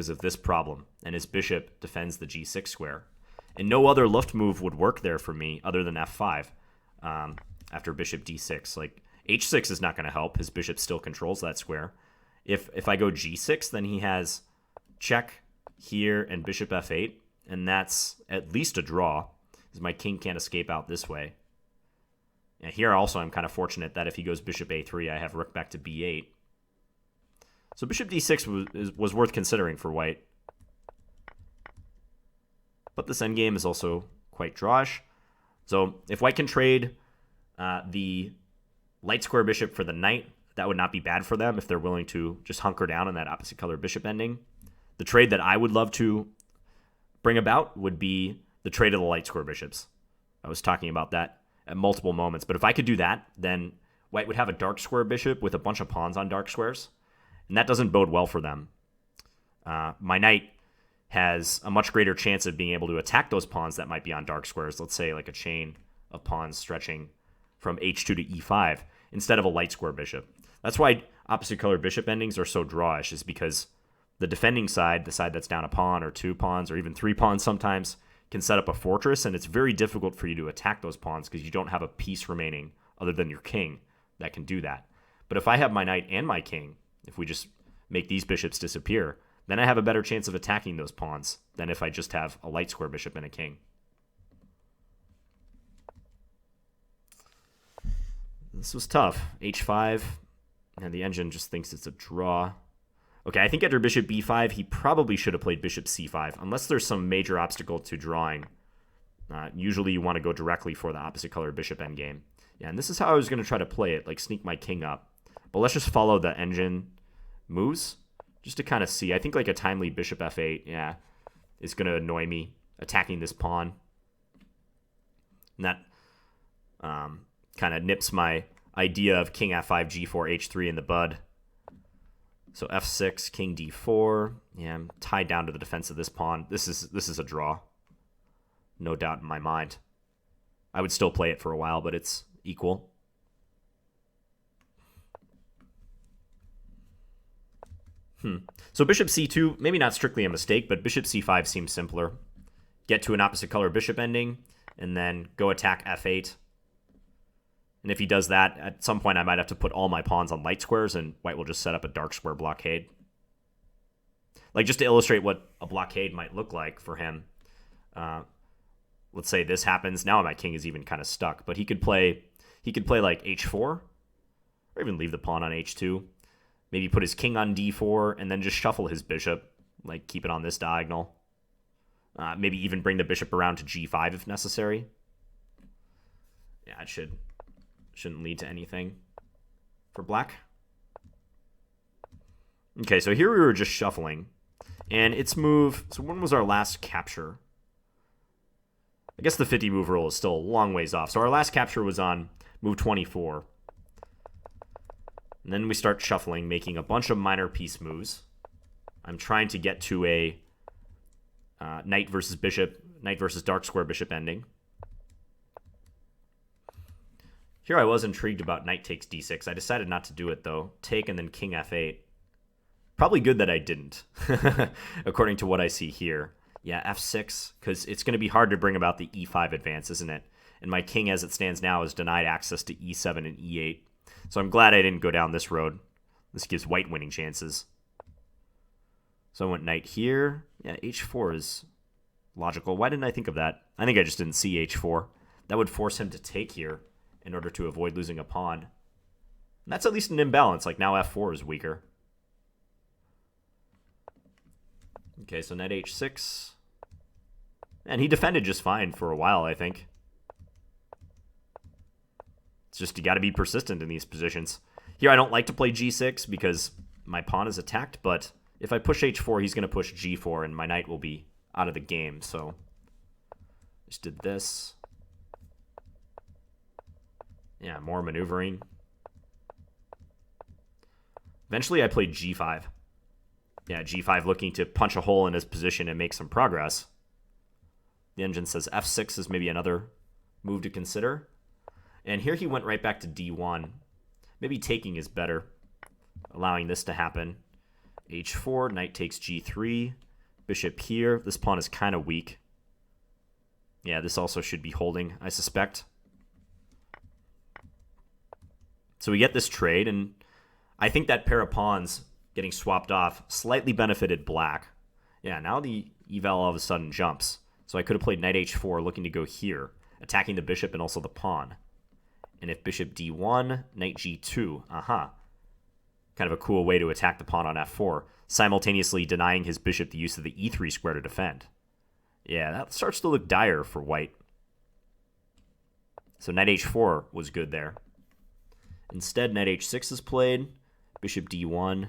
of this problem. And his bishop defends the g6 square. And no other Luft move would work there for me other than f5 after bishop d6. Like, h6 is not going to help. His bishop still controls that square. If I go g6, then he has check here and bishop f8. And that's at least a draw, because my king can't escape out this way. And here also I'm kind of fortunate that if he goes bishop a3, I have rook back to b8. So bishop d6 was worth considering for white. But this endgame is also quite drawish. So if white can trade the light square bishop for the knight, that would not be bad for them if they're willing to just hunker down on that opposite color bishop ending. The trade that I would love to bring about would be the trade of the light square bishops. I was talking about that at multiple moments. But if I could do that, then white would have a dark square bishop with a bunch of pawns on dark squares. And that doesn't bode well for them. My knight has a much greater chance of being able to attack those pawns that might be on dark squares. Let's say like a chain of pawns stretching from h2 to e5 instead of a light square bishop. That's why opposite color bishop endings are so drawish, is because the defending side, the side that's down a pawn or 2 pawns or even 3 pawns sometimes, can set up a fortress, and it's very difficult for you to attack those pawns because you don't have a piece remaining other than your king that can do that. But if I have my knight and my king, if we just make these bishops disappear, then I have a better chance of attacking those pawns than if I just have a light square bishop and a king. This was tough. h5, and the engine just thinks it's a draw. Okay, I think after bishop b5, he probably should have played bishop c5, unless there's some major obstacle to drawing. Usually you want to go directly for the opposite color bishop endgame. Yeah, and this is how I was going to try to play it, like sneak my king up. But let's just follow the engine moves, just to kind of see. I think like a timely bishop f8, yeah, is going to annoy me, attacking this pawn. And that kind of nips my idea of king f5, g4, h3 in the bud. So f6, king d4. Yeah, I'm tied down to the defense of this pawn. This is a draw. No doubt in my mind. I would still play it for a while, but it's equal. So bishop c2, maybe not strictly a mistake, but bishop c5 seems simpler. Get to an opposite color bishop ending, and then go attack f8. And if he does that, at some point I might have to put all my pawns on light squares, and white will just set up a dark square blockade. Like, just to illustrate what a blockade might look like for him, let's say this happens. Now my king is even kind of stuck, but he could play like h4, or even leave the pawn on h2. Maybe put his king on d4, and then just shuffle his bishop, like keep it on this diagonal. Maybe even bring the bishop around to g5 if necessary. Yeah, it shouldn't lead to anything for black. Okay, so here we were just shuffling. And its move, so when was our last capture? I guess the 50 move rule is still a long ways off. So our last capture was on move 24. And then we start shuffling, making a bunch of minor piece moves. I'm trying to get to a knight versus dark square bishop ending. Here I was intrigued about knight takes d6. I decided not to do it, though. Take and then king f8. Probably good that I didn't, according to what I see here. Yeah, f6, because it's going to be hard to bring about the e5 advance, isn't it? And my king, as it stands now, is denied access to e7 and e8. So I'm glad I didn't go down this road. This gives white winning chances. So I went knight here. Yeah, h4 is logical. Why didn't I think of that? I think I just didn't see h4. That would force him to take here in order to avoid losing a pawn. And that's at least an imbalance. Like, now f4 is weaker. Okay, so knight h6. And he defended just fine for a while, I think. It's just you got to be persistent in these positions. Here I don't like to play g6 because my pawn is attacked, but if I push h4, he's going to push g4, and my knight will be out of the game. So just did this. Yeah, more maneuvering. Eventually I played g5. Yeah, g5 looking to punch a hole in his position and make some progress. The engine says f6 is maybe another move to consider. And here he went right back to d1. Maybe taking is better, allowing this to happen. h4, knight takes g3, bishop here. This pawn is kind of weak. Yeah, this also should be holding, I suspect. So we get this trade, and I think that pair of pawns getting swapped off slightly benefited black. Yeah, now the eval all of a sudden jumps. So I could have played knight h4 looking to go here, attacking the bishop and also the pawn. And if bishop d1, knight g2, kind of a cool way to attack the pawn on f4, simultaneously denying his bishop the use of the e3 square to defend. Yeah, that starts to look dire for white. So knight h4 was good there. Instead, knight h6 is played, bishop d1,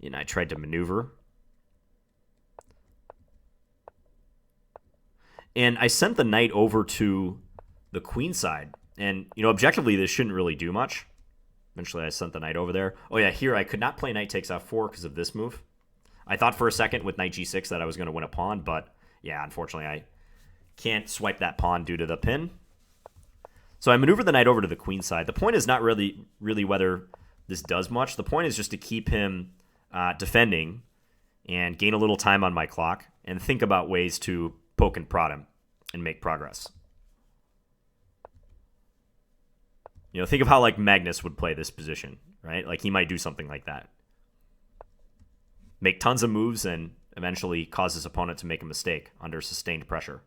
and I tried to maneuver. And I sent the knight over to the queen side. And, objectively, this shouldn't really do much. Eventually, I sent the knight over there. Oh, yeah, here I could not play knight takes f4 because of this move. I thought for a second with knight g6 that I was going to win a pawn, but, yeah, unfortunately, I can't swipe that pawn due to the pin. So I maneuvered the knight over to the queen side. The point is not really whether this does much. The point is just to keep him defending and gain a little time on my clock and think about ways to poke and prod him and make progress. Think of how, like, Magnus would play this position, right? Like, he might do something like that. Make tons of moves and eventually cause his opponent to make a mistake under sustained pressure.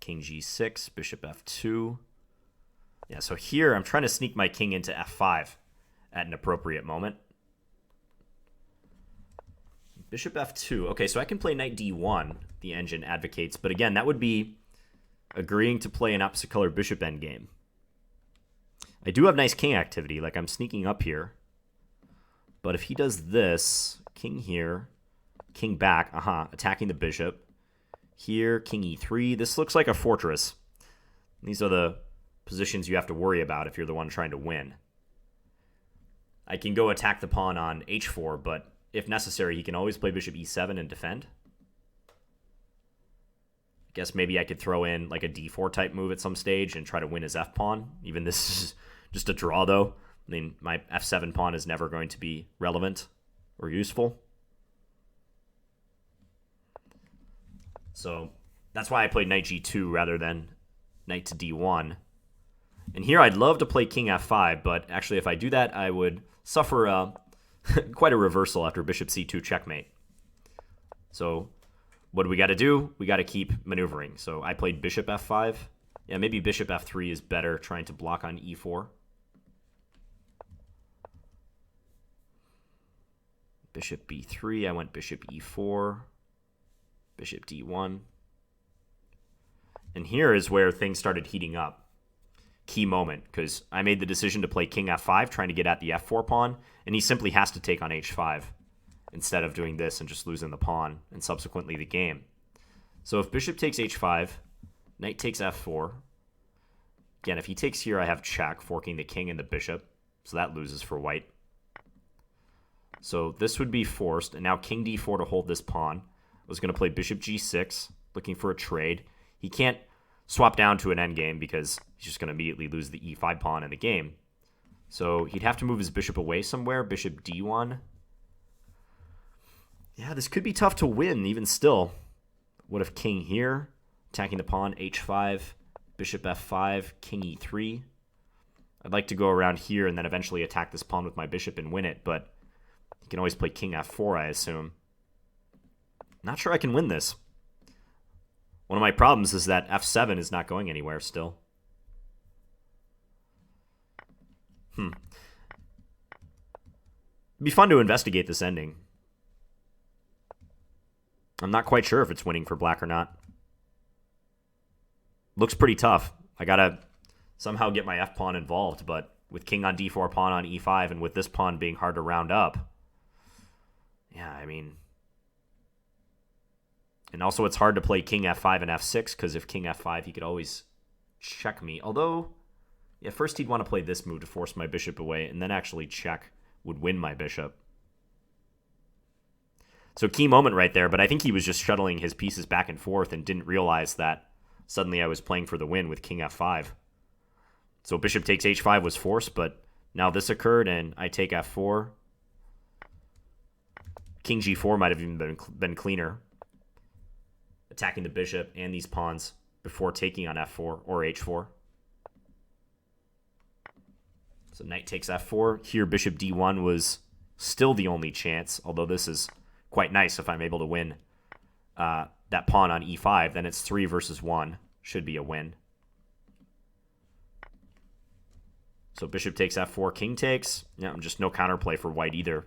King g6, bishop f2. Yeah, so here I'm trying to sneak my king into f5 at an appropriate moment. Bishop f2. Okay, so I can play knight d1, the engine advocates. But again, that would be agreeing to play an opposite color bishop endgame. I do have nice king activity. Like, I'm sneaking up here. But if he does this, king here, king back, attacking the bishop. Here, king e3. This looks like a fortress. These are the positions you have to worry about if you're the one trying to win. I can go attack the pawn on h4, but if necessary, he can always play bishop e7 and defend. I guess maybe I could throw in like a d4 type move at some stage and try to win his f-pawn. Even this is just a draw, though. I mean, my f7 pawn is never going to be relevant or useful. So that's why I played knight g2 rather than knight to d1. And here I'd love to play king f5, but actually if I do that, I would suffer quite a reversal after bishop c2 checkmate. So what do we got to do? We got to keep maneuvering. So I played bishop f5. Yeah, maybe bishop f3 is better, trying to block on e4. Bishop b3, I went bishop e4, bishop d1. And here is where things started heating up. Key moment, because I made the decision to play king f5, trying to get at the f4 pawn, and he simply has to take on h5 instead of doing this and just losing the pawn and subsequently the game. So if bishop takes h5, knight takes f4. Again, if he takes here, I have check, forking the king and the bishop, so that loses for white. So this would be forced, and now king d4 to hold this pawn. I was going to play bishop g6, looking for a trade. He can't swap down to an endgame because he's just going to immediately lose the e5 pawn in the game. So he'd have to move his bishop away somewhere, bishop d1. Yeah, this could be tough to win, even still. What if king here, attacking the pawn, h5, bishop f5, king e3. I'd like to go around here and then eventually attack this pawn with my bishop and win it, but he can always play king f4, I assume. Not sure I can win this. One of my problems is that f7 is not going anywhere still. It'd be fun to investigate this ending. I'm not quite sure if it's winning for black or not. Looks pretty tough. I gotta somehow get my f-pawn involved, but with king on d4, pawn on e5, and with this pawn being hard to round up, yeah, I mean... And also it's hard to play king f5 and f6, because if king f5, he could always check me. Although, yeah, first he'd want to play this move to force my bishop away, and then actually check would win my bishop. So key moment right there, but I think he was just shuttling his pieces back and forth and didn't realize that suddenly I was playing for the win with king f5. So bishop takes h5 was forced, but now this occurred, and I take f4. King g4 might have even been cleaner. Attacking the bishop and these pawns before taking on f4 or h4. So knight takes f4. Here bishop d1 was still the only chance, although this is quite nice if I'm able to win that pawn on e5. Then it's 3 versus 1. Should be a win. So bishop takes f4, king takes. Yeah, just no counterplay for white either.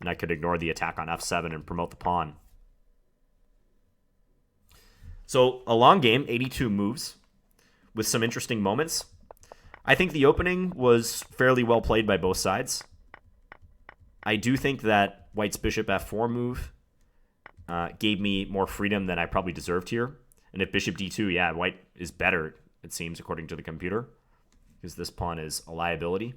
And I could ignore the attack on f7 and promote the pawn. So a long game, 82 moves, with some interesting moments. I think the opening was fairly well played by both sides. I do think that white's bishop f4 move gave me more freedom than I probably deserved here. And if bishop d2, yeah, white is better, it seems, according to the computer, because this pawn is a liability.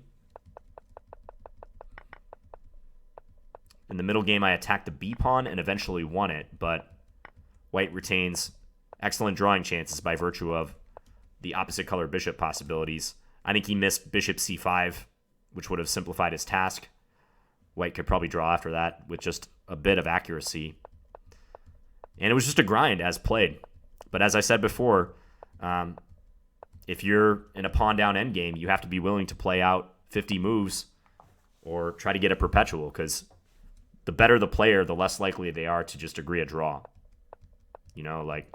In the middle game, I attacked the b pawn and eventually won it, but white retains excellent drawing chances by virtue of the opposite color bishop possibilities. I think he missed bishop c5, which would have simplified his task. White could probably draw after that with just a bit of accuracy. And it was just a grind as played. But as I said before, if you're in a pawn down endgame, you have to be willing to play out 50 moves or try to get a perpetual, because the better the player, the less likely they are to just agree a draw. You know, like,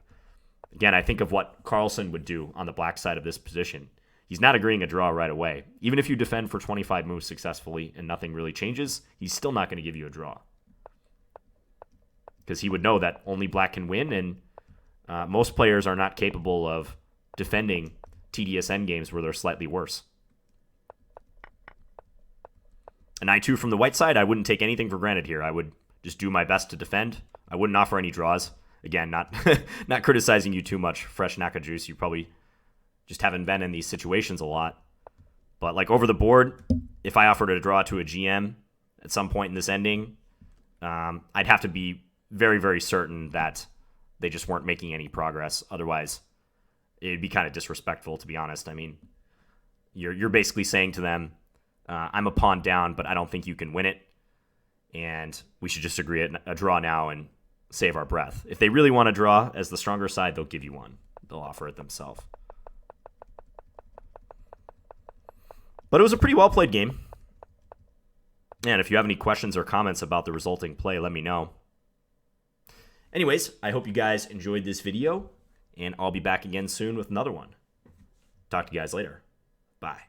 again, I think of what Carlsen would do on the black side of this position. He's not agreeing a draw right away. Even if you defend for 25 moves successfully and nothing really changes, he's still not going to give you a draw. Because he would know that only black can win, and most players are not capable of defending tedious endgames where they're slightly worse. An I2 from the white side, I wouldn't take anything for granted here. I would just do my best to defend. I wouldn't offer any draws. Again, not criticizing you too much, Fresh Naka Juice. You probably Just haven't been in these situations a lot. But like over the board, if I offered a draw to a GM at some point in this ending, I'd have to be very, very certain that they just weren't making any progress. Otherwise, it'd be kind of disrespectful, to be honest. I mean, you're basically saying to them, I'm a pawn down, but I don't think you can win it. And we should just agree at a draw now and save our breath. If they really want to draw as the stronger side, they'll give you one. They'll offer it themselves. But it was a pretty well-played game. And if you have any questions or comments about the resulting play, let me know. Anyways, I hope you guys enjoyed this video, and I'll be back again soon with another one. Talk to you guys later. Bye.